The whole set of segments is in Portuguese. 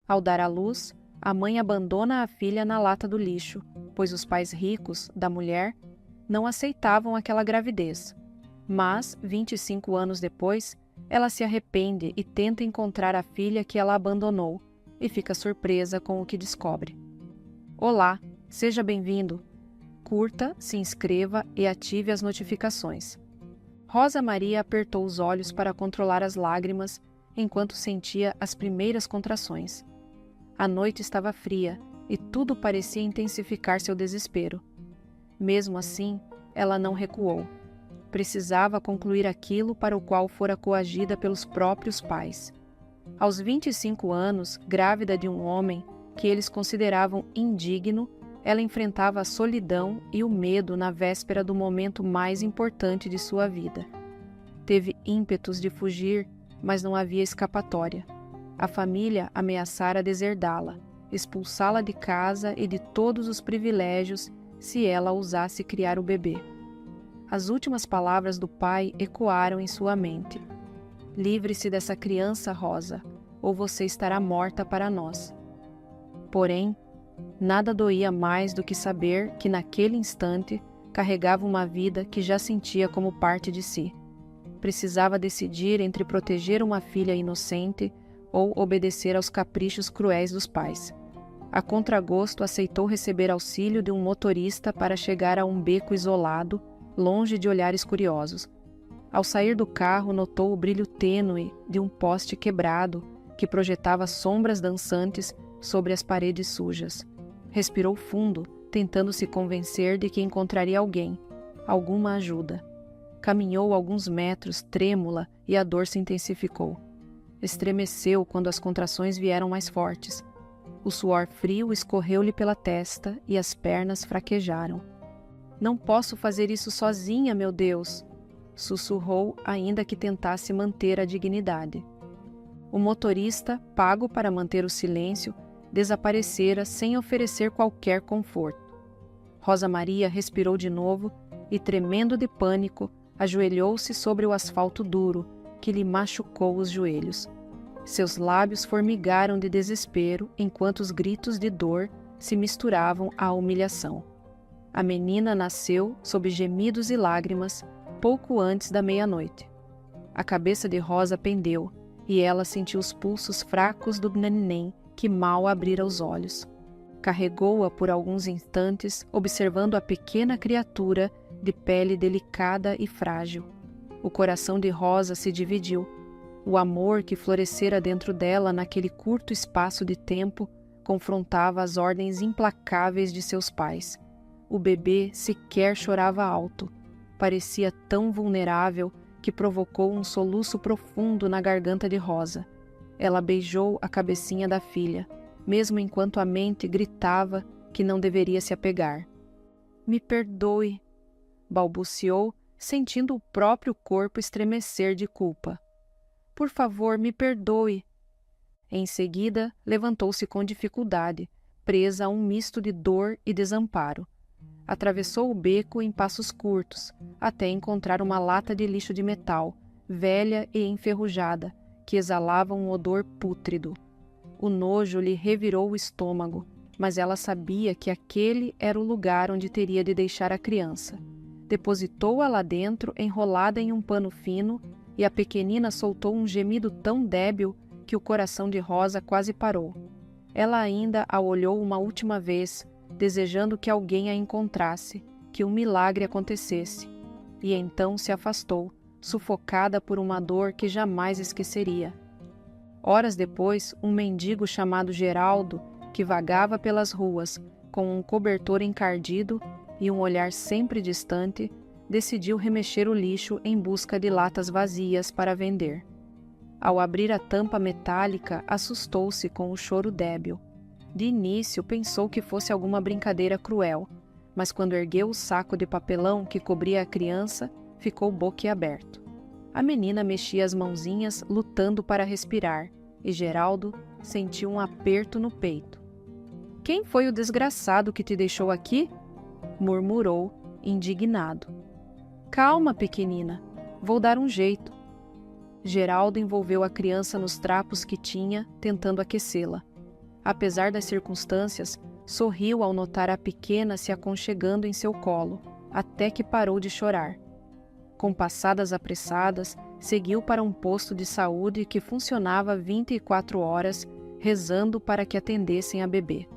Ao dar à luz, a mãe abandona a filha na lata do lixo, pois os pais ricos da mulher não aceitavam aquela gravidez. Mas, 25 anos depois, ela se arrepende e tenta encontrar a filha que ela abandonou, e fica surpresa com o que descobre. Olá, seja bem-vindo. Curta, se inscreva e ative as notificações. Rosa Maria apertou os olhos para controlar as lágrimas enquanto sentia as primeiras contrações. A noite estava fria e tudo parecia intensificar seu desespero. Mesmo assim, ela não recuou. Precisava concluir aquilo para o qual fora coagida pelos próprios pais. Aos 25 anos, grávida de um homem que eles consideravam indigno, ela enfrentava a solidão e o medo na véspera do momento mais importante de sua vida. Teve ímpetos de fugir, mas não havia escapatória. A família ameaçara deserdá-la, expulsá-la de casa e de todos os privilégios se ela ousasse criar o bebê. As últimas palavras do pai ecoaram em sua mente. Livre-se dessa criança, Rosa, ou você estará morta para nós. Porém, nada doía mais do que saber que naquele instante carregava uma vida que já sentia como parte de si. Precisava decidir entre proteger uma filha inocente ou obedecer aos caprichos cruéis dos pais. A contragosto aceitou receber auxílio de um motorista para chegar a um beco isolado, longe de olhares curiosos. Ao sair do carro, notou o brilho tênue de um poste quebrado que projetava sombras dançantes sobre as paredes sujas. Respirou fundo, tentando se convencer de que encontraria alguém, alguma ajuda. Caminhou alguns metros, trêmula, e a dor se intensificou. Estremeceu quando as contrações vieram mais fortes. O suor frio escorreu-lhe pela testa e as pernas fraquejaram. Não posso fazer isso sozinha, meu Deus! Sussurrou, ainda que tentasse manter a dignidade. O motorista, pago para manter o silêncio, desaparecera sem oferecer qualquer conforto. Rosa Maria respirou de novo e, tremendo de pânico, ajoelhou-se sobre o asfalto duro, que lhe machucou os joelhos. Seus lábios formigaram de desespero enquanto os gritos de dor se misturavam à humilhação. A menina nasceu sob gemidos e lágrimas pouco antes da meia-noite. A cabeça de Rosa pendeu e ela sentiu os pulsos fracos do neném que mal abrira os olhos. Carregou-a por alguns instantes, observando a pequena criatura de pele delicada e frágil. O coração de Rosa se dividiu. O amor que florescera dentro dela naquele curto espaço de tempo confrontava as ordens implacáveis de seus pais. O bebê sequer chorava alto. Parecia tão vulnerável que provocou um soluço profundo na garganta de Rosa. Ela beijou a cabecinha da filha, mesmo enquanto a mente gritava que não deveria se apegar. "Me perdoe", balbuciou, sentindo o próprio corpo estremecer de culpa. "Por favor, me perdoe." Em seguida, levantou-se com dificuldade, presa a um misto de dor e desamparo. Atravessou o beco em passos curtos, até encontrar uma lata de lixo de metal, velha e enferrujada, que exalava um odor pútrido. O nojo lhe revirou o estômago, mas ela sabia que aquele era o lugar onde teria de deixar a criança. Depositou-a lá dentro, enrolada em um pano fino, e a pequenina soltou um gemido tão débil que o coração de Rosa quase parou. Ela ainda a olhou uma última vez, desejando que alguém a encontrasse, que um milagre acontecesse, e então se afastou, sufocada por uma dor que jamais esqueceria. Horas depois, um mendigo chamado Geraldo, que vagava pelas ruas com um cobertor encardido e um olhar sempre distante, decidiu remexer o lixo em busca de latas vazias para vender. Ao abrir a tampa metálica, assustou-se com o choro débil. De início, pensou que fosse alguma brincadeira cruel, mas quando ergueu o saco de papelão que cobria a criança, ficou boquiaberto. A menina mexia as mãozinhas, lutando para respirar, e Geraldo sentiu um aperto no peito. "Quem foi o desgraçado que te deixou aqui?" murmurou, indignado. "Calma, pequenina, vou dar um jeito." Geraldo envolveu a criança nos trapos que tinha, tentando aquecê-la. apesar das circunstâncias, sorriu ao notar a pequena se aconchegando em seu colo, até que parou de chorar. Com passadas apressadas, seguiu para um posto de saúde que funcionava 24 horas, rezando para que atendessem a bebê.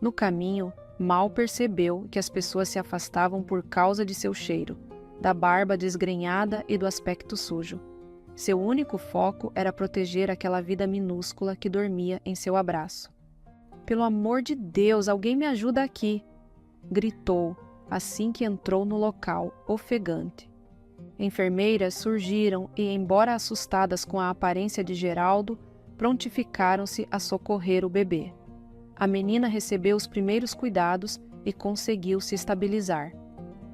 No caminho, mal percebeu que as pessoas se afastavam por causa de seu cheiro, da barba desgrenhada e do aspecto sujo. Seu único foco era proteger aquela vida minúscula que dormia em seu abraço. "Pelo amor de Deus, alguém me ajuda aqui!" gritou, assim que entrou no local, ofegante. Enfermeiras surgiram e, embora assustadas com a aparência de Geraldo, prontificaram-se a socorrer o bebê. A menina recebeu os primeiros cuidados e conseguiu se estabilizar.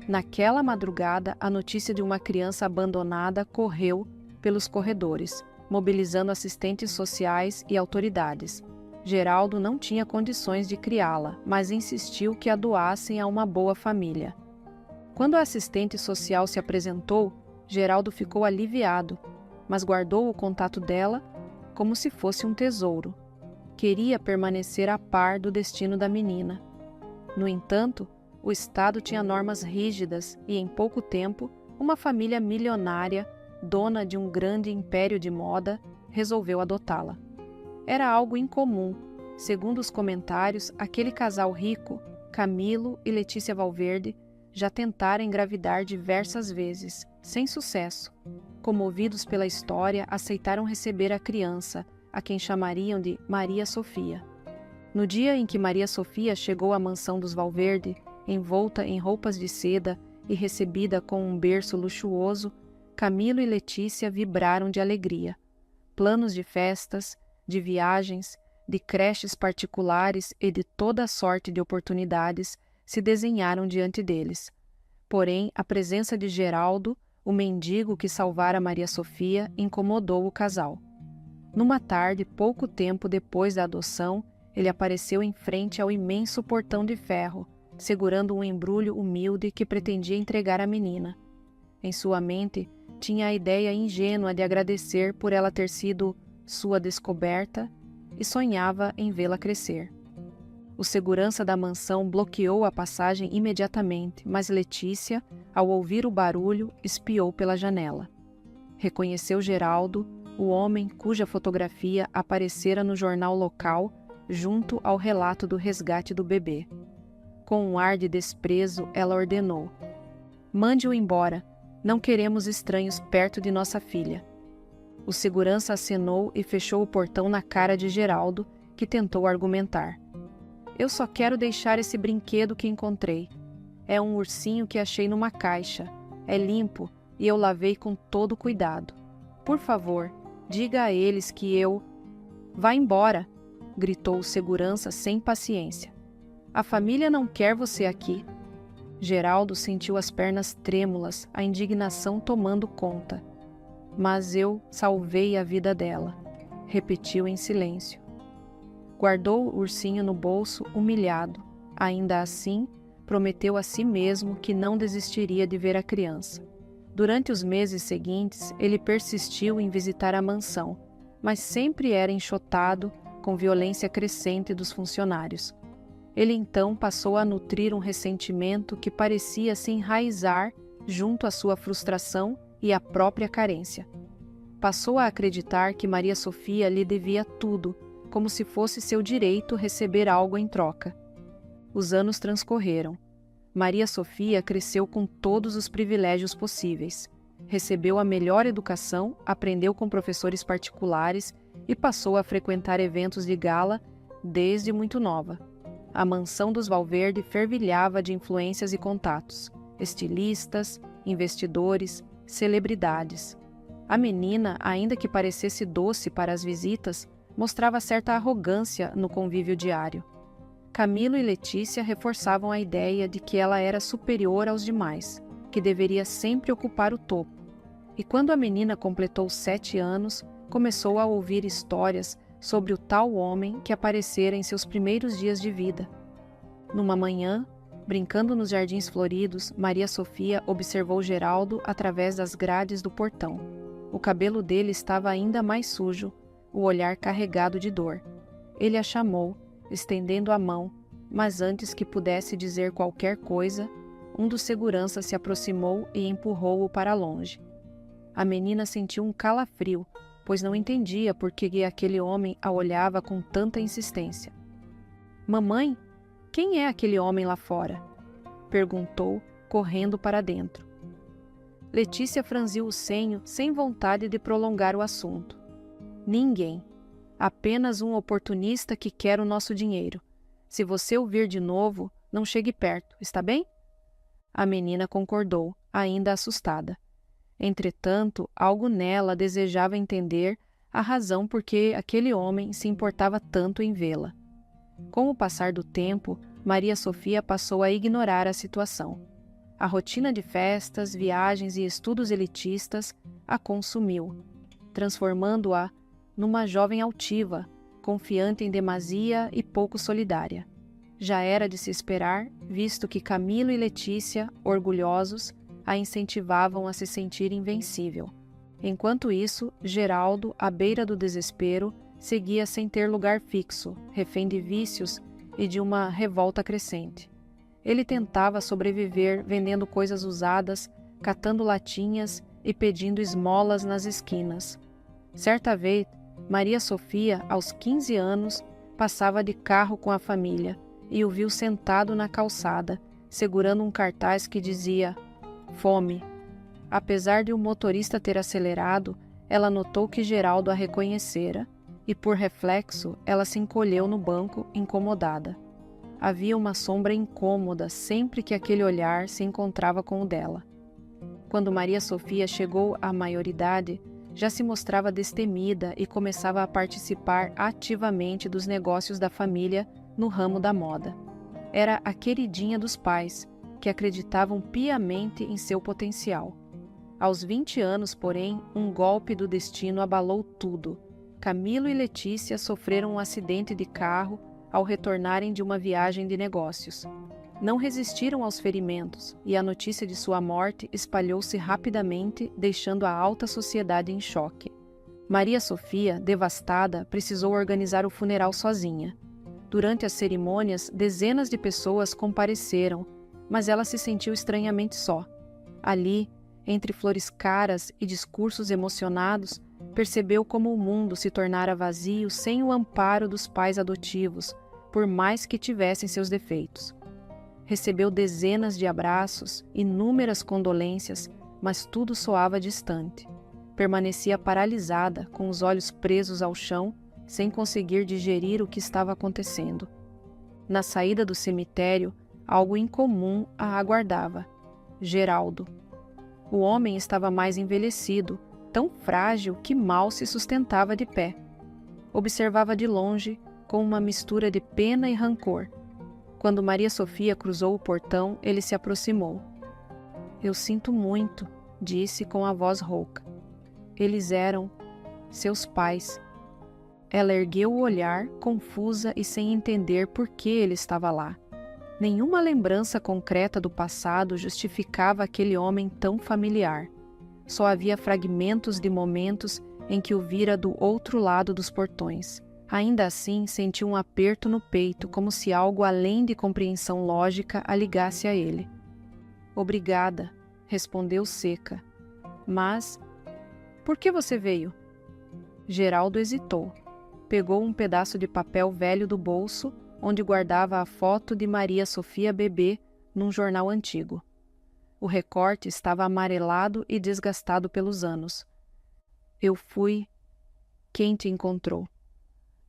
Naquela madrugada, a notícia de uma criança abandonada correu pelos corredores, mobilizando assistentes sociais e autoridades. Geraldo não tinha condições de criá-la, mas insistiu que a doassem a uma boa família. Quando a assistente social se apresentou, Geraldo ficou aliviado, mas guardou o contato dela como se fosse um tesouro. Queria permanecer a par do destino da menina. No entanto, o Estado tinha normas rígidas e, em pouco tempo, uma família milionária, dona de um grande império de moda, resolveu adotá-la. Era algo incomum. Segundo os comentários, aquele casal rico, Camilo e Letícia Valverde, já tentaram engravidar diversas vezes, sem sucesso. Comovidos pela história, aceitaram receber a criança, a quem chamariam de Maria Sofia. No dia em que Maria Sofia chegou à mansão dos Valverde, envolta em roupas de seda e recebida com um berço luxuoso, Camilo e Letícia vibraram de alegria. Planos de festas, de viagens, de creches particulares e de toda sorte de oportunidades se desenharam diante deles. Porém, a presença de Geraldo, o mendigo que salvara Maria Sofia, incomodou o casal. Numa tarde, pouco tempo depois da adoção, ele apareceu em frente ao imenso portão de ferro, segurando um embrulho humilde que pretendia entregar à menina. Em sua mente, tinha a ideia ingênua de agradecer por ela ter sido sua descoberta e sonhava em vê-la crescer. O segurança da mansão bloqueou a passagem imediatamente, mas Letícia, ao ouvir o barulho, espiou pela janela. Reconheceu Geraldo, o homem cuja fotografia aparecera no jornal local, junto ao relato do resgate do bebê. Com um ar de desprezo, ela ordenou: "Mande-o embora. Não queremos estranhos perto de nossa filha." O segurança acenou e fechou o portão na cara de Geraldo, que tentou argumentar. "Eu só quero deixar esse brinquedo que encontrei. É um ursinho que achei numa caixa. É limpo e eu lavei com todo cuidado. Por favor, diga a eles que eu..." "Vá embora!" gritou o segurança sem paciência. "A família não quer você aqui." Geraldo sentiu as pernas trêmulas, a indignação tomando conta. "Mas eu salvei a vida dela", repetiu em silêncio. Guardou o ursinho no bolso, humilhado. Ainda assim, prometeu a si mesmo que não desistiria de ver a criança. Durante os meses seguintes, ele persistiu em visitar a mansão, mas sempre era enxotado com violência crescente dos funcionários. Ele então passou a nutrir um ressentimento que parecia se enraizar junto à sua frustração e à própria carência. Passou a acreditar que Maria Sofia lhe devia tudo, como se fosse seu direito receber algo em troca. Os anos transcorreram. Maria Sofia cresceu com todos os privilégios possíveis. Recebeu a melhor educação, aprendeu com professores particulares e passou a frequentar eventos de gala desde muito nova. A mansão dos Valverde fervilhava de influências e contatos, estilistas, investidores, celebridades. A menina, ainda que parecesse doce para as visitas, mostrava certa arrogância no convívio diário. Camilo e Letícia reforçavam a ideia de que ela era superior aos demais, que deveria sempre ocupar o topo. E quando a menina completou 7 anos, começou a ouvir histórias sobre o tal homem que aparecera em seus primeiros dias de vida. Numa manhã, brincando nos jardins floridos, Maria Sofia observou Geraldo através das grades do portão. O cabelo dele estava ainda mais sujo, o olhar carregado de dor. Ele a chamou, estendendo a mão, mas antes que pudesse dizer qualquer coisa, um dos seguranças se aproximou e empurrou-o para longe. A menina sentiu um calafrio, pois não entendia por que aquele homem a olhava com tanta insistência. "Mamãe, quem é aquele homem lá fora?" perguntou, correndo para dentro. Letícia franziu o senho sem vontade de prolongar o assunto. "Ninguém. Apenas um oportunista que quer o nosso dinheiro. Se você o vir de novo, não chegue perto, está bem?" A menina concordou, ainda assustada. Entretanto, algo nela desejava entender a razão por que aquele homem se importava tanto em vê-la. Com o passar do tempo, Maria Sofia passou a ignorar a situação. A rotina de festas, viagens e estudos elitistas a consumiu, transformando-a numa jovem altiva, confiante em demasia e pouco solidária. Já era de se esperar, visto que Camilo e Letícia, orgulhosos, a incentivavam a se sentir invencível. Enquanto isso, Geraldo, à beira do desespero, seguia sem ter lugar fixo, refém de vícios e de uma revolta crescente. Ele tentava sobreviver vendendo coisas usadas, catando latinhas e pedindo esmolas nas esquinas. Certa vez, Maria Sofia, aos 15 anos, passava de carro com a família e o viu sentado na calçada, segurando um cartaz que dizia "Fome". Apesar de o motorista ter acelerado, ela notou que Geraldo a reconhecera e, por reflexo, ela se encolheu no banco, incomodada. Havia uma sombra incômoda sempre que aquele olhar se encontrava com o dela. Quando Maria Sofia chegou à maioridade, já se mostrava destemida e começava a participar ativamente dos negócios da família no ramo da moda. Era a queridinha dos pais, que acreditavam piamente em seu potencial. Aos 20 anos, porém, um golpe do destino abalou tudo. Camilo e Letícia sofreram um acidente de carro ao retornarem de uma viagem de negócios. Não resistiram aos ferimentos e a notícia de sua morte espalhou-se rapidamente, deixando a alta sociedade em choque. Maria Sofia, devastada, precisou organizar o funeral sozinha. Durante as cerimônias, dezenas de pessoas compareceram, mas ela se sentiu estranhamente só. Ali, entre flores caras e discursos emocionados, percebeu como o mundo se tornara vazio sem o amparo dos pais adotivos, por mais que tivessem seus defeitos. Recebeu dezenas de abraços, inúmeras condolências, mas tudo soava distante. Permanecia paralisada, com os olhos presos ao chão, sem conseguir digerir o que estava acontecendo. Na saída do cemitério, algo incomum a aguardava: Geraldo. O homem estava mais envelhecido, tão frágil que mal se sustentava de pé. Observava de longe, com uma mistura de pena e rancor. Quando Maria Sofia cruzou o portão, ele se aproximou. "Eu sinto muito", disse com a voz rouca. "Eles eram seus pais." Ela ergueu o olhar, confusa e sem entender por que ele estava lá. Nenhuma lembrança concreta do passado justificava aquele homem tão familiar. Só havia fragmentos de momentos em que o vira do outro lado dos portões. Ainda assim, sentiu um aperto no peito, como se algo além de compreensão lógica a ligasse a ele. "Obrigada", respondeu seca. "Mas, por que você veio?" Geraldo hesitou. Pegou um pedaço de papel velho do bolso, onde guardava a foto de Maria Sofia bebê num jornal antigo. O recorte estava amarelado e desgastado pelos anos. "Eu fui quem te encontrou.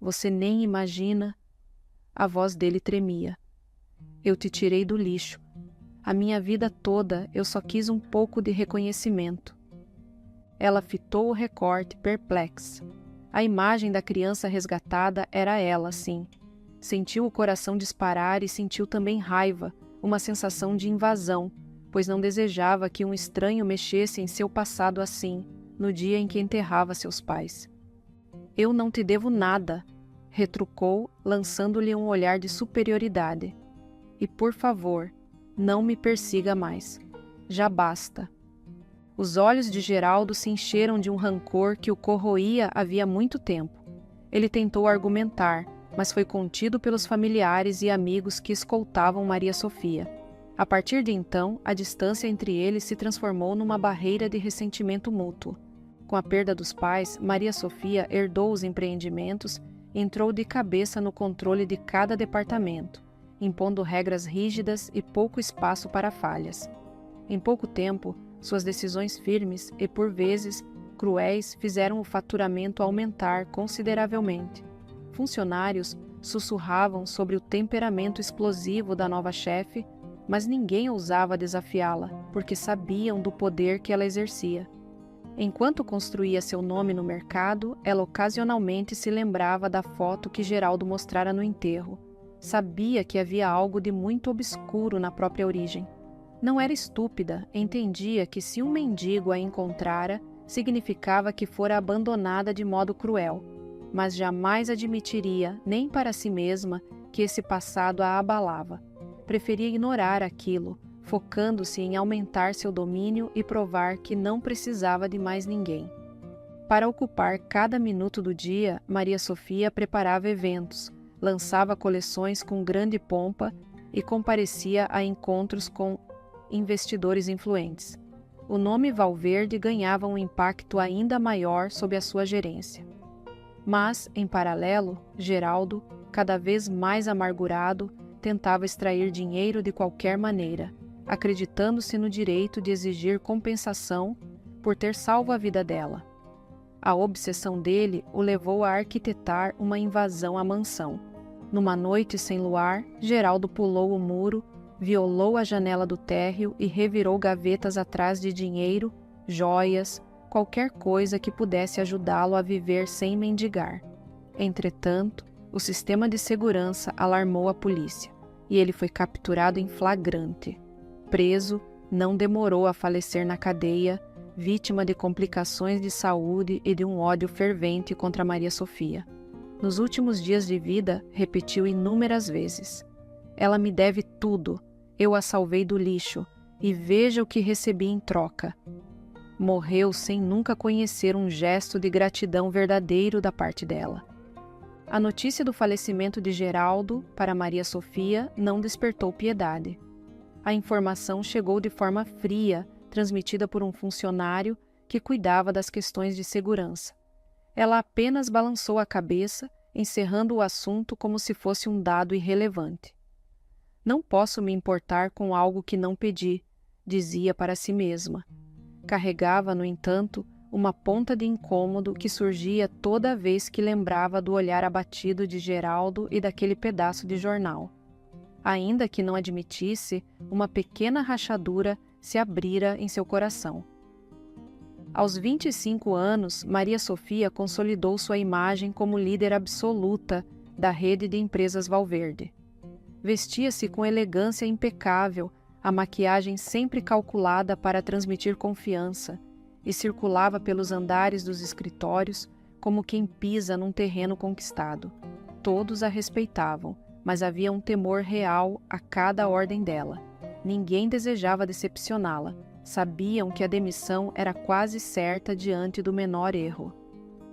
Você nem imagina." A voz dele tremia. "Eu te tirei do lixo. A minha vida toda eu só quis um pouco de reconhecimento." Ela fitou o recorte, perplexa. A imagem da criança resgatada era ela, sim. Sentiu o coração disparar e sentiu também raiva, uma sensação de invasão, pois não desejava que um estranho mexesse em seu passado assim, no dia em que enterrava seus pais. "Eu não te devo nada", retrucou, lançando-lhe um olhar de superioridade. "E por favor, não me persiga mais. Já basta." Os olhos de Geraldo se encheram de um rancor que o corroía havia muito tempo. Ele tentou argumentar, mas foi contido pelos familiares e amigos que escoltavam Maria Sofia. A partir de então, a distância entre eles se transformou numa barreira de ressentimento mútuo. Com a perda dos pais, Maria Sofia herdou os empreendimentos e entrou de cabeça no controle de cada departamento, impondo regras rígidas e pouco espaço para falhas. Em pouco tempo, suas decisões firmes e, por vezes, cruéis fizeram o faturamento aumentar consideravelmente. Funcionários sussurravam sobre o temperamento explosivo da nova chefe, mas ninguém ousava desafiá-la, porque sabiam do poder que ela exercia. Enquanto construía seu nome no mercado, ela ocasionalmente se lembrava da foto que Geraldo mostrara no enterro. Sabia que havia algo de muito obscuro na própria origem. Não era estúpida, entendia que se um mendigo a encontrara, significava que fora abandonada de modo cruel, mas jamais admitiria, nem para si mesma, que esse passado a abalava. Preferia ignorar aquilo, focando-se em aumentar seu domínio e provar que não precisava de mais ninguém. Para ocupar cada minuto do dia, Maria Sofia preparava eventos, lançava coleções com grande pompa e comparecia a encontros com investidores influentes. O nome Valverde ganhava um impacto ainda maior sob a sua gerência. Mas, em paralelo, Geraldo, cada vez mais amargurado, tentava extrair dinheiro de qualquer maneira, acreditando-se no direito de exigir compensação por ter salvo a vida dela. A obsessão dele o levou a arquitetar uma invasão à mansão. Numa noite sem luar, Geraldo pulou o muro, violou a janela do térreo e revirou gavetas atrás de dinheiro, joias, qualquer coisa que pudesse ajudá-lo a viver sem mendigar. Entretanto, o sistema de segurança alarmou a polícia, e ele foi capturado em flagrante. Preso, não demorou a falecer na cadeia, vítima de complicações de saúde e de um ódio fervente contra Maria Sofia. Nos últimos dias de vida, repetiu inúmeras vezes: "Ela me deve tudo, eu a salvei do lixo, e veja o que recebi em troca." Morreu sem nunca conhecer um gesto de gratidão verdadeiro da parte dela. A notícia do falecimento de Geraldo, para Maria Sofia, não despertou piedade. A informação chegou de forma fria, transmitida por um funcionário que cuidava das questões de segurança. Ela apenas balançou a cabeça, encerrando o assunto como se fosse um dado irrelevante. "Não posso me importar com algo que não pedi", dizia para si mesma. Carregava, no entanto, uma ponta de incômodo que surgia toda vez que lembrava do olhar abatido de Geraldo e daquele pedaço de jornal. Ainda que não admitisse, uma pequena rachadura se abrira em seu coração. Aos 25 anos, Maria Sofia consolidou sua imagem como líder absoluta da rede de empresas Valverde. Vestia-se com elegância impecável, a maquiagem sempre calculada para transmitir confiança, e circulava pelos andares dos escritórios como quem pisa num terreno conquistado. Todos a respeitavam, mas havia um temor real a cada ordem dela. Ninguém desejava decepcioná-la. Sabiam que a demissão era quase certa diante do menor erro.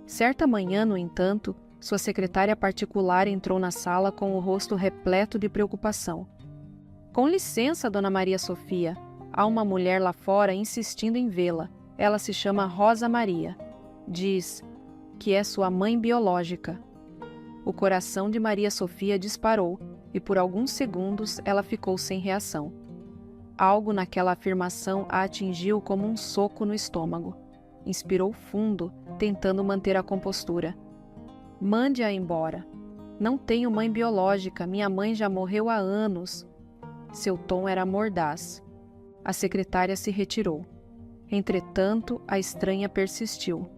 Certa manhã, no entanto, sua secretária particular entrou na sala com o rosto repleto de preocupação. "Com licença, Dona Maria Sofia. Há uma mulher lá fora insistindo em vê-la. Ela se chama Rosa Maria. Diz que é sua mãe biológica." O coração de Maria Sofia disparou e por alguns segundos ela ficou sem reação. Algo naquela afirmação a atingiu como um soco no estômago. Inspirou fundo, tentando manter a compostura. "Mande-a embora. Não tenho mãe biológica, minha mãe já morreu há anos." Seu tom era mordaz. A secretária se retirou. Entretanto, a estranha persistiu.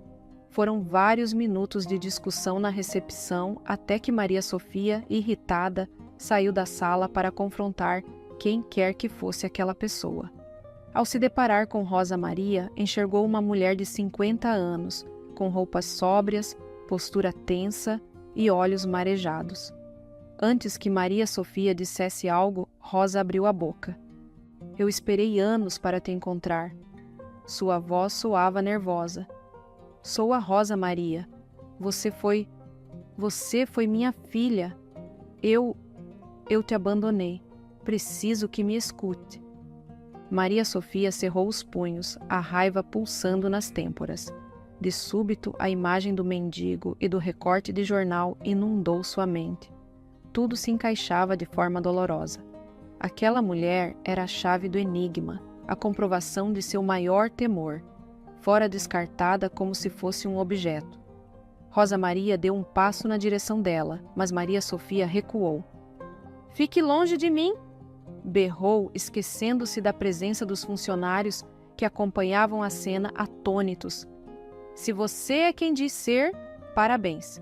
Foram vários minutos de discussão na recepção até que Maria Sofia, irritada, saiu da sala para confrontar quem quer que fosse aquela pessoa. Ao se deparar com Rosa Maria, enxergou uma mulher de 50 anos, com roupas sóbrias, postura tensa e olhos marejados. Antes que Maria Sofia dissesse algo, Rosa abriu a boca. "Eu esperei anos para te encontrar." Sua voz soava nervosa. "Sou a Rosa Maria. Você foi..." Você foi minha filha. Eu te abandonei. Preciso que me escute. Maria Sofia cerrou os punhos, a raiva pulsando nas têmporas. De súbito, a imagem do mendigo e do recorte de jornal inundou sua mente. Tudo se encaixava de forma dolorosa. Aquela mulher era a chave do enigma, a comprovação de seu maior temor, fora descartada como se fosse um objeto. Rosa Maria deu um passo na direção dela, mas Maria Sofia recuou. "Fique longe de mim!" berrou, esquecendo-se da presença dos funcionários que acompanhavam a cena atônitos. "Se você é quem diz ser, parabéns.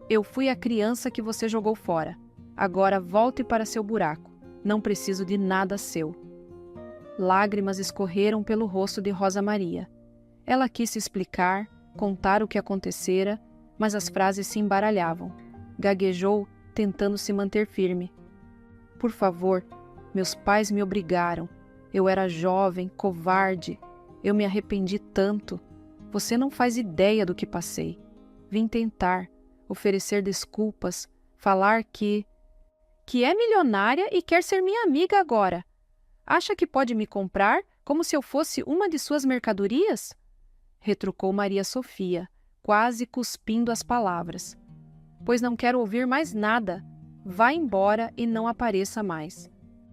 Eu fui a criança que você jogou fora. Agora volte para seu buraco. Não preciso de nada seu." Lágrimas escorreram pelo rosto de Rosa Maria. Ela quis se explicar, contar o que acontecera, mas as frases se embaralhavam. Gaguejou, tentando se manter firme. "Por favor, meus pais me obrigaram. Eu era jovem, covarde. Eu me arrependi tanto. Você não faz ideia do que passei. Vim tentar, oferecer desculpas, falar que é milionária e quer ser minha amiga agora. Acha que pode me comprar como se eu fosse uma de suas mercadorias?" retrucou Maria Sofia, quase cuspindo as palavras. "Pois não quero ouvir mais nada. Vá embora e não apareça mais."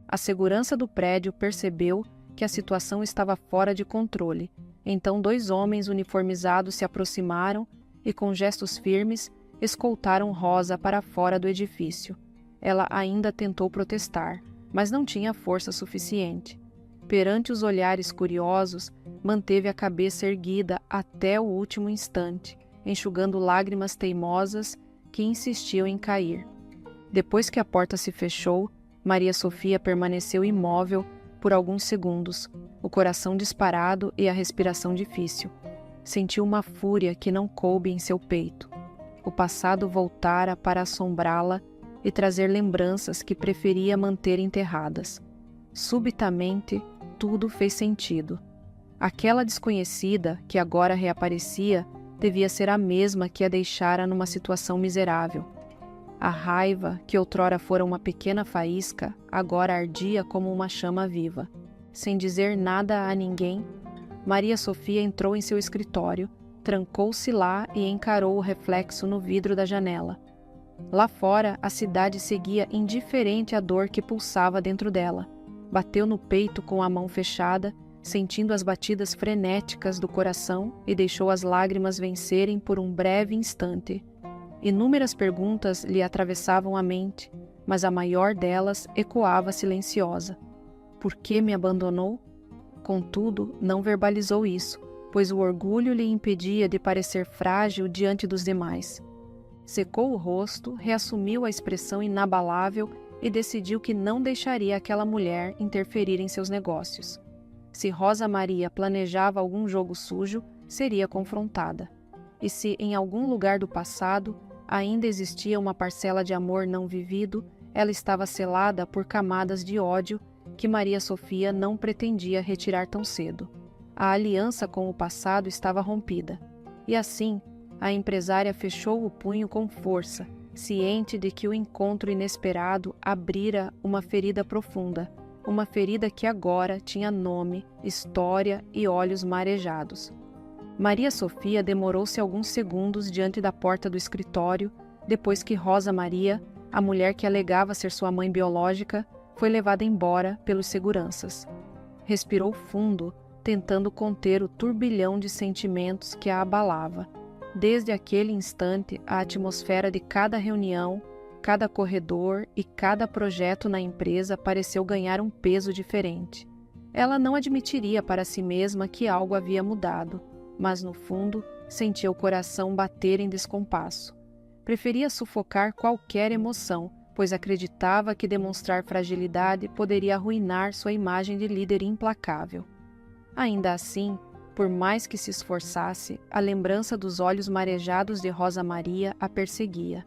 A segurança do prédio percebeu que a situação estava fora de controle. Então 2 homens uniformizados se aproximaram e, com gestos firmes, escoltaram Rosa para fora do edifício. Ela ainda tentou protestar, mas não tinha força suficiente. Perante os olhares curiosos, manteve a cabeça erguida até o último instante, enxugando lágrimas teimosas que insistiam em cair. Depois que a porta se fechou, Maria Sofia permaneceu imóvel por alguns segundos, o coração disparado e a respiração difícil. Sentiu uma fúria que não coube em seu peito. O passado voltara para assombrá-la e trazer lembranças que preferia manter enterradas. Subitamente, tudo fez sentido. Aquela desconhecida, que agora reaparecia, devia ser a mesma que a deixara numa situação miserável. A raiva, que outrora fora uma pequena faísca, agora ardia como uma chama viva. Sem dizer nada a ninguém, Maria Sofia entrou em seu escritório, trancou-se lá e encarou o reflexo no vidro da janela. Lá fora, a cidade seguia indiferente à dor que pulsava dentro dela. Bateu no peito com a mão fechada, sentindo as batidas frenéticas do coração, e deixou as lágrimas vencerem por um breve instante. Inúmeras perguntas lhe atravessavam a mente, mas a maior delas ecoava silenciosa. Por que me abandonou? Contudo, não verbalizou isso, pois o orgulho lhe impedia de parecer frágil diante dos demais. Secou o rosto, reassumiu a expressão inabalável e decidiu que não deixaria aquela mulher interferir em seus negócios. Se Rosa Maria planejava algum jogo sujo, seria confrontada. E se em algum lugar do passado ainda existia uma parcela de amor não vivido, ela estava selada por camadas de ódio que Maria Sofia não pretendia retirar tão cedo. A aliança com o passado estava rompida. E assim, a empresária fechou o punho com força, ciente de que o encontro inesperado abrira uma ferida profunda, uma ferida que agora tinha nome, história e olhos marejados. Maria Sofia demorou-se alguns segundos diante da porta do escritório, depois que Rosa Maria, a mulher que alegava ser sua mãe biológica, foi levada embora pelos seguranças. Respirou fundo, tentando conter o turbilhão de sentimentos que a abalava. Desde aquele instante, a atmosfera de cada reunião, cada corredor e cada projeto na empresa pareceu ganhar um peso diferente. Ela não admitiria para si mesma que algo havia mudado, mas no fundo sentia o coração bater em descompasso. Preferia sufocar qualquer emoção, pois acreditava que demonstrar fragilidade poderia arruinar sua imagem de líder implacável. Ainda assim, por mais que se esforçasse, a lembrança dos olhos marejados de Rosa Maria a perseguia.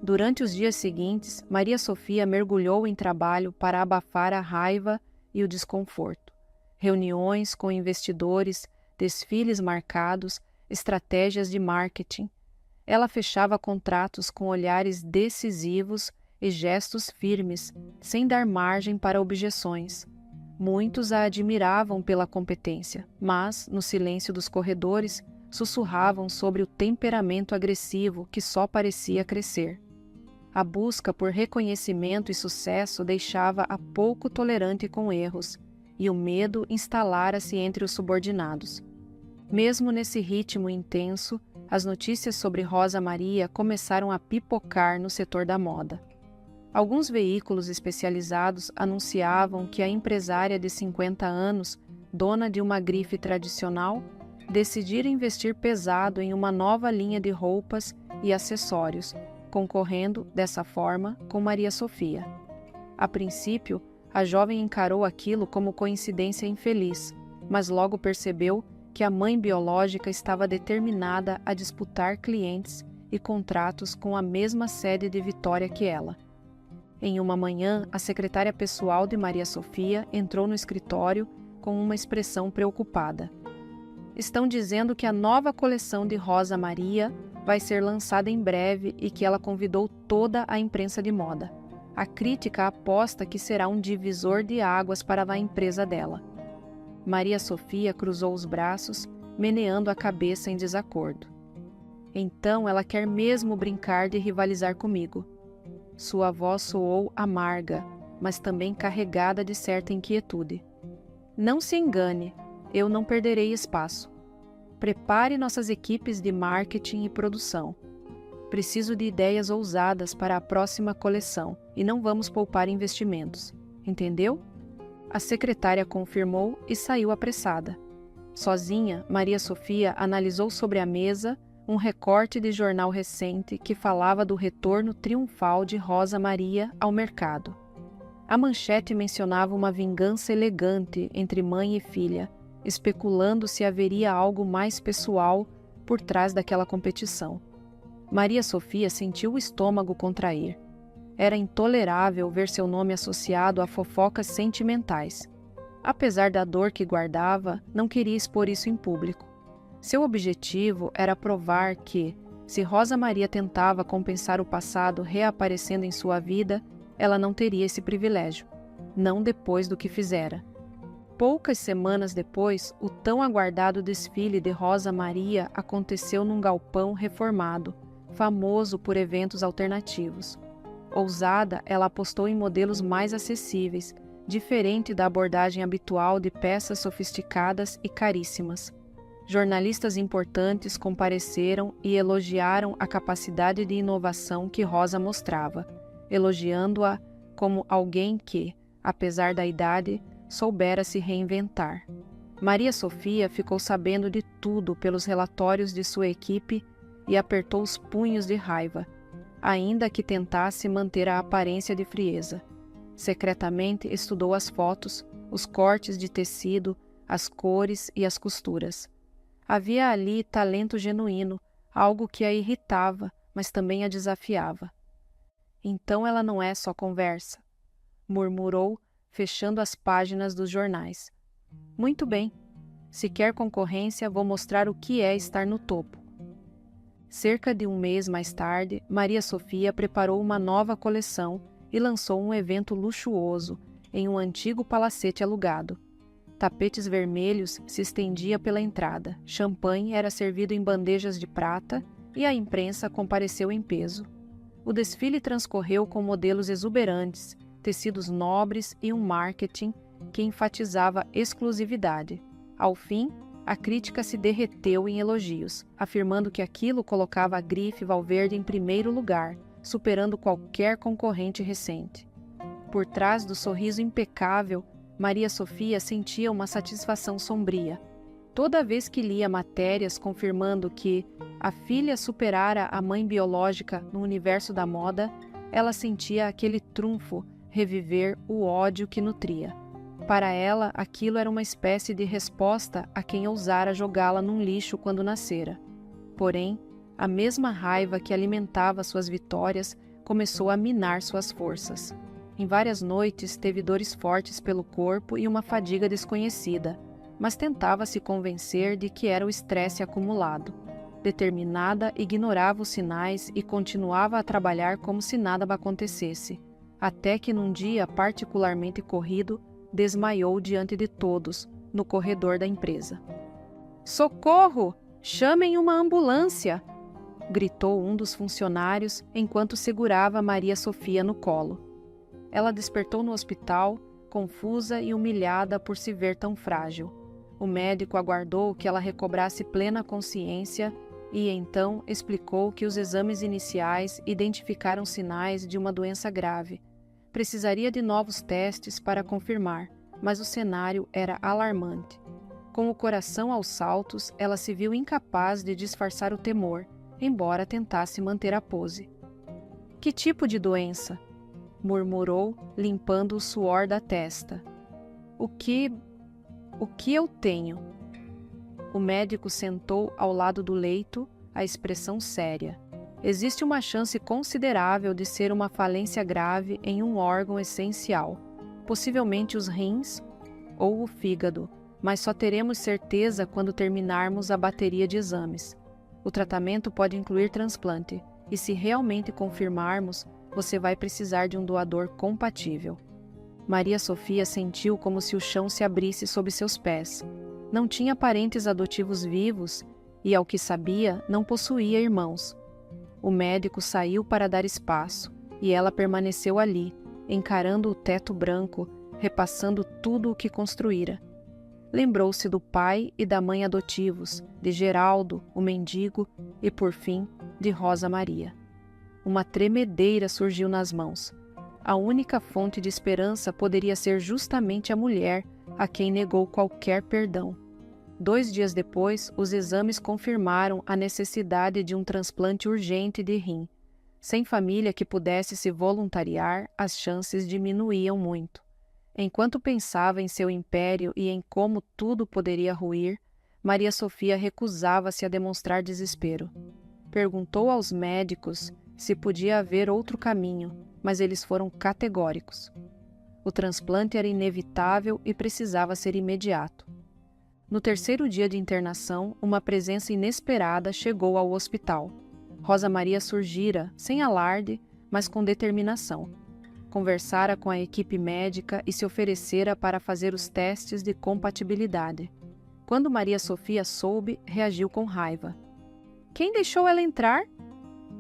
Durante os dias seguintes, Maria Sofia mergulhou em trabalho para abafar a raiva e o desconforto. Reuniões com investidores, desfiles marcados, estratégias de marketing. Ela fechava contratos com olhares decisivos e gestos firmes, sem dar margem para objeções. Muitos a admiravam pela competência, mas, no silêncio dos corredores, sussurravam sobre o temperamento agressivo que só parecia crescer. A busca por reconhecimento e sucesso deixava-a pouco tolerante com erros, e o medo instalara-se entre os subordinados. Mesmo nesse ritmo intenso, as notícias sobre Rosa Maria começaram a pipocar no setor da moda. Alguns veículos especializados anunciavam que a empresária de 50 anos, dona de uma grife tradicional, decidira investir pesado em uma nova linha de roupas e acessórios, concorrendo, dessa forma, com Maria Sofia. A princípio, a jovem encarou aquilo como coincidência infeliz, mas logo percebeu que a mãe biológica estava determinada a disputar clientes e contratos com a mesma sede de Vitória que ela. Em uma manhã, a secretária pessoal de Maria Sofia entrou no escritório com uma expressão preocupada. Estão dizendo que a nova coleção de Rosa Maria vai ser lançada em breve e que ela convidou toda a imprensa de moda. A crítica aposta que será um divisor de águas para a empresa dela. Maria Sofia cruzou os braços, meneando a cabeça em desacordo. Então ela quer mesmo brincar de rivalizar comigo. Sua voz soou amarga, mas também carregada de certa inquietude. Não se engane, eu não perderei espaço. Prepare nossas equipes de marketing e produção. Preciso de ideias ousadas para a próxima coleção e não vamos poupar investimentos. Entendeu? A secretária confirmou e saiu apressada. Sozinha, Maria Sofia analisou sobre a mesa um recorte de jornal recente que falava do retorno triunfal de Rosa Maria ao mercado. A manchete mencionava uma vingança elegante entre mãe e filha, especulando se haveria algo mais pessoal por trás daquela competição. Maria Sofia sentiu o estômago contrair. Era intolerável ver seu nome associado a fofocas sentimentais. Apesar da dor que guardava, não queria expor isso em público. Seu objetivo era provar que, se Rosa Maria tentava compensar o passado reaparecendo em sua vida, ela não teria esse privilégio, não depois do que fizera. Poucas semanas depois, o tão aguardado desfile de Rosa Maria aconteceu num galpão reformado, famoso por eventos alternativos. Ousada, ela apostou em modelos mais acessíveis, diferente da abordagem habitual de peças sofisticadas e caríssimas. Jornalistas importantes compareceram e elogiaram a capacidade de inovação que Rosa mostrava, elogiando-a como alguém que, apesar da idade, soubera se reinventar. Maria Sofia ficou sabendo de tudo pelos relatórios de sua equipe e apertou os punhos de raiva, ainda que tentasse manter a aparência de frieza. Secretamente estudou as fotos, os cortes de tecido, as cores e as costuras. Havia ali talento genuíno, algo que a irritava, mas também a desafiava. Então ela não é só conversa, murmurou, fechando as páginas dos jornais. Muito bem. Se quer concorrência, vou mostrar o que é estar no topo. Cerca de um mês mais tarde, Maria Sofia preparou uma nova coleção e lançou um evento luxuoso em um antigo palacete alugado. Tapetes vermelhos se estendia pela entrada, champanhe era servido em bandejas de prata e a imprensa compareceu em peso. O desfile transcorreu com modelos exuberantes, tecidos nobres e um marketing que enfatizava exclusividade. Ao fim, a crítica se derreteu em elogios, afirmando que aquilo colocava a grife Valverde em primeiro lugar, superando qualquer concorrente recente. Por trás do sorriso impecável, Maria Sofia sentia uma satisfação sombria. Toda vez que lia matérias confirmando que a filha superara a mãe biológica no universo da moda, ela sentia aquele trunfo reviver o ódio que nutria. Para ela, aquilo era uma espécie de resposta a quem ousara jogá-la num lixo quando nascera. Porém, a mesma raiva que alimentava suas vitórias começou a minar suas forças. Em várias noites teve dores fortes pelo corpo e uma fadiga desconhecida, mas tentava se convencer de que era o estresse acumulado. Determinada, ignorava os sinais e continuava a trabalhar como se nada acontecesse, até que num dia particularmente corrido, desmaiou diante de todos, no corredor da empresa. "Socorro! Chamem uma ambulância!" gritou um dos funcionários enquanto segurava Maria Sofia no colo. Ela despertou no hospital, confusa e humilhada por se ver tão frágil. O médico aguardou que ela recobrasse plena consciência e então explicou que os exames iniciais identificaram sinais de uma doença grave. Precisaria de novos testes para confirmar, mas o cenário era alarmante. Com o coração aos saltos, ela se viu incapaz de disfarçar o temor, embora tentasse manter a pose. "Que tipo de doença?" murmurou, limpando o suor da testa. O que eu tenho?" O médico sentou ao lado do leito, a expressão séria. "Existe uma chance considerável de ser uma falência grave em um órgão essencial, possivelmente os rins ou o fígado, mas só teremos certeza quando terminarmos a bateria de exames. O tratamento pode incluir transplante, e se realmente confirmarmos, você vai precisar de um doador compatível." Maria Sofia sentiu como se o chão se abrisse sob seus pés. Não tinha parentes adotivos vivos e, ao que sabia, não possuía irmãos. O médico saiu para dar espaço e ela permaneceu ali, encarando o teto branco, repassando tudo o que construíra. Lembrou-se do pai e da mãe adotivos, de Geraldo, o mendigo, e, por fim, de Rosa Maria. Uma tremedeira surgiu nas mãos. A única fonte de esperança poderia ser justamente a mulher a quem negou qualquer perdão. 2 dias depois, os exames confirmaram a necessidade de um transplante urgente de rim. Sem família que pudesse se voluntariar, as chances diminuíam muito. Enquanto pensava em seu império e em como tudo poderia ruir, Maria Sofia recusava-se a demonstrar desespero. Perguntou aos médicos se podia haver outro caminho, mas eles foram categóricos. O transplante era inevitável e precisava ser imediato. No 3º dia de internação, uma presença inesperada chegou ao hospital. Rosa Maria surgira, sem alarde, mas com determinação. Conversara com a equipe médica e se oferecera para fazer os testes de compatibilidade. Quando Maria Sofia soube, reagiu com raiva. "Quem deixou ela entrar?"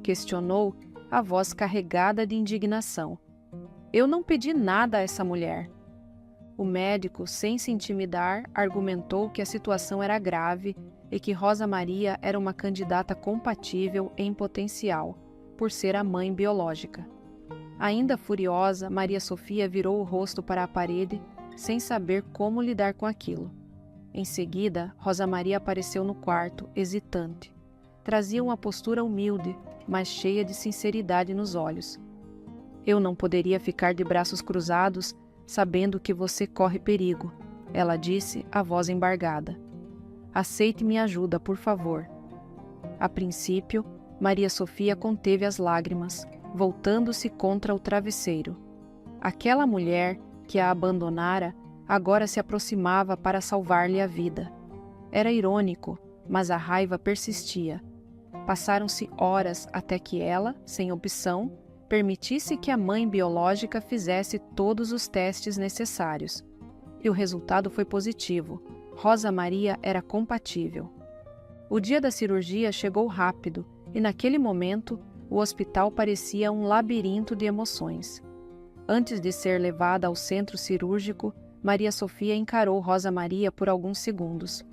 questionou, a voz carregada de indignação. "Eu não pedi nada a essa mulher." O médico, sem se intimidar, argumentou que a situação era grave e que Rosa Maria era uma candidata compatível em potencial, por ser a mãe biológica. Ainda furiosa, Maria Sofia virou o rosto para a parede, sem saber como lidar com aquilo. Em seguida, Rosa Maria apareceu no quarto, hesitante. Trazia uma postura humilde, mas cheia de sinceridade nos olhos. "Eu não poderia ficar de braços cruzados, sabendo que você corre perigo", ela disse, a voz embargada. "Aceite minha ajuda, por favor." A princípio, Maria Sofia conteve as lágrimas, voltando-se contra o travesseiro. Aquela mulher que a abandonara agora se aproximava para salvar-lhe a vida. Era irônico, mas a raiva persistia. Passaram-se horas até que ela, sem opção, permitisse que a mãe biológica fizesse todos os testes necessários. E o resultado foi positivo. Rosa Maria era compatível. O dia da cirurgia chegou rápido e, naquele momento, o hospital parecia um labirinto de emoções. Antes de ser levada ao centro cirúrgico, Maria Sofia encarou Rosa Maria por alguns segundos.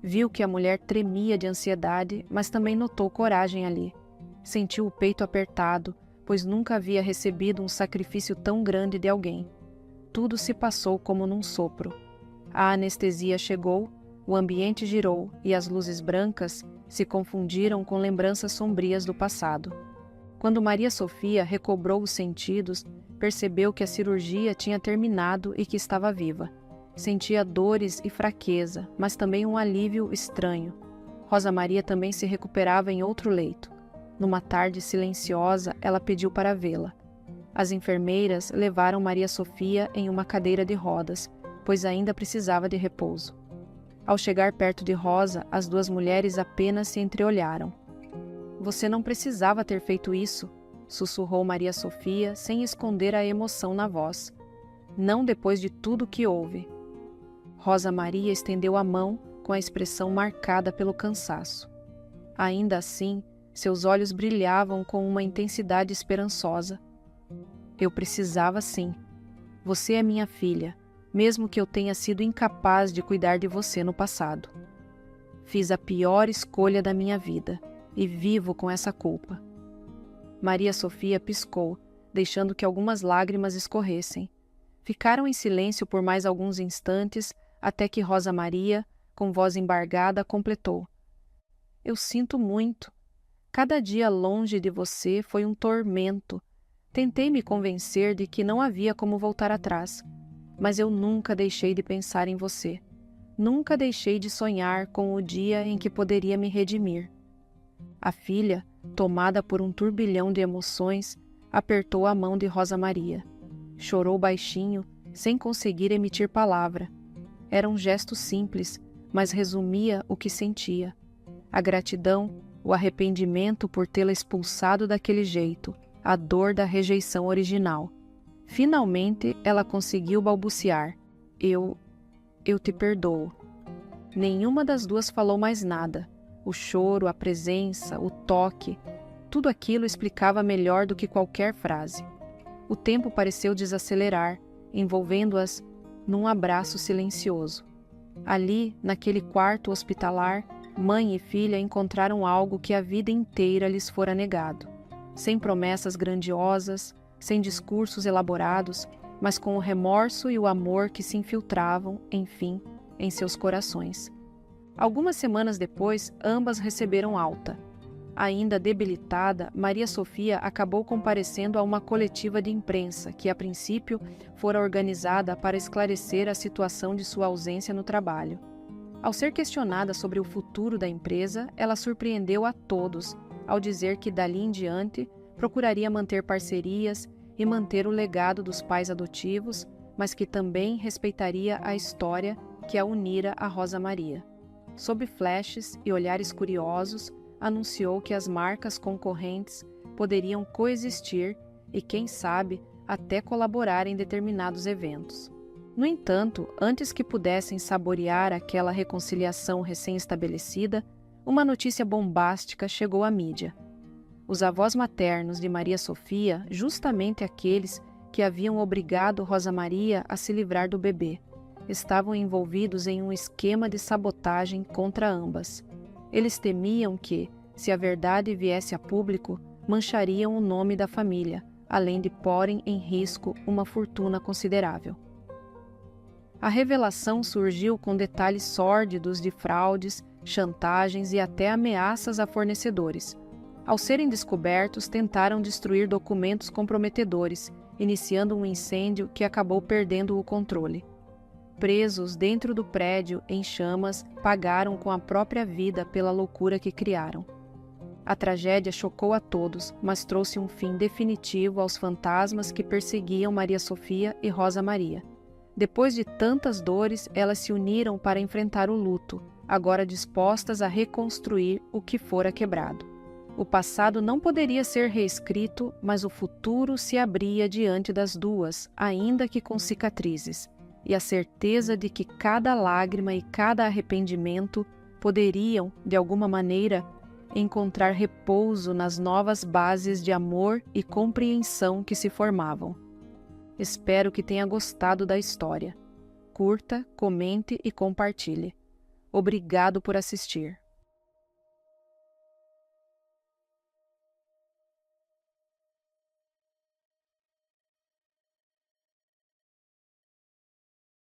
Viu que a mulher tremia de ansiedade, mas também notou coragem ali. Sentiu o peito apertado, pois nunca havia recebido um sacrifício tão grande de alguém. Tudo se passou como num sopro. A anestesia chegou, o ambiente girou e as luzes brancas se confundiram com lembranças sombrias do passado. Quando Maria Sofia recobrou os sentidos, percebeu que a cirurgia tinha terminado e que estava viva. Sentia dores e fraqueza, mas também um alívio estranho. Rosa Maria também se recuperava em outro leito. Numa tarde silenciosa, ela pediu para vê-la. As enfermeiras levaram Maria Sofia em uma cadeira de rodas, pois ainda precisava de repouso. Ao chegar perto de Rosa, as duas mulheres apenas se entreolharam. Você não precisava ter feito isso, sussurrou Maria Sofia sem esconder a emoção na voz. Não depois de tudo que houve. Rosa Maria estendeu a mão com a expressão marcada pelo cansaço. Ainda assim, seus olhos brilhavam com uma intensidade esperançosa. Eu precisava sim. Você é minha filha, mesmo que eu tenha sido incapaz de cuidar de você no passado. Fiz a pior escolha da minha vida e vivo com essa culpa. Maria Sofia piscou, deixando que algumas lágrimas escorressem. Ficaram em silêncio por mais alguns instantes, até que Rosa Maria, com voz embargada, completou. Eu sinto muito. Cada dia longe de você foi um tormento. Tentei me convencer de que não havia como voltar atrás, mas eu nunca deixei de pensar em você. Nunca deixei de sonhar com o dia em que poderia me redimir. A filha, tomada por um turbilhão de emoções, apertou a mão de Rosa Maria. Chorou baixinho, sem conseguir emitir palavra. Era um gesto simples, mas resumia o que sentia. A gratidão, o arrependimento por tê-la expulsado daquele jeito, a dor da rejeição original. Finalmente, ela conseguiu balbuciar. Eu te perdoo. Nenhuma das duas falou mais nada. O choro, a presença, o toque, tudo aquilo explicava melhor do que qualquer frase. O tempo pareceu desacelerar, envolvendo-as num abraço silencioso. Ali, naquele quarto hospitalar, mãe e filha encontraram algo que a vida inteira lhes fora negado. Sem promessas grandiosas, sem discursos elaborados, mas com o remorso e o amor que se infiltravam, enfim, em seus corações. Algumas semanas depois, ambas receberam alta. Ainda debilitada, Maria Sofia acabou comparecendo a uma coletiva de imprensa que, a princípio, fora organizada para esclarecer a situação de sua ausência no trabalho. Ao ser questionada sobre o futuro da empresa, ela surpreendeu a todos ao dizer que, dali em diante, procuraria manter parcerias e manter o legado dos pais adotivos, mas que também respeitaria a história que a unira a Rosa Maria. Sob flashes e olhares curiosos, anunciou que as marcas concorrentes poderiam coexistir e, quem sabe, até colaborar em determinados eventos. No entanto, antes que pudessem saborear aquela reconciliação recém-estabelecida, uma notícia bombástica chegou à mídia. Os avós maternos de Maria Sofia, justamente aqueles que haviam obrigado Rosa Maria a se livrar do bebê, estavam envolvidos em um esquema de sabotagem contra ambas. Eles temiam que, se a verdade viesse a público, manchariam o nome da família, além de porem em risco uma fortuna considerável. A revelação surgiu com detalhes sórdidos de fraudes, chantagens e até ameaças a fornecedores. Ao serem descobertos, tentaram destruir documentos comprometedores, iniciando um incêndio que acabou perdendo o controle. Presos dentro do prédio, em chamas, pagaram com a própria vida pela loucura que criaram. A tragédia chocou a todos, mas trouxe um fim definitivo aos fantasmas que perseguiam Maria Sofia e Rosa Maria. Depois de tantas dores, elas se uniram para enfrentar o luto, agora dispostas a reconstruir o que fora quebrado. O passado não poderia ser reescrito, mas o futuro se abria diante das duas, ainda que com cicatrizes, e a certeza de que cada lágrima e cada arrependimento poderiam, de alguma maneira, encontrar repouso nas novas bases de amor e compreensão que se formavam. Espero que tenha gostado da história. Curta, comente e compartilhe. Obrigado por assistir.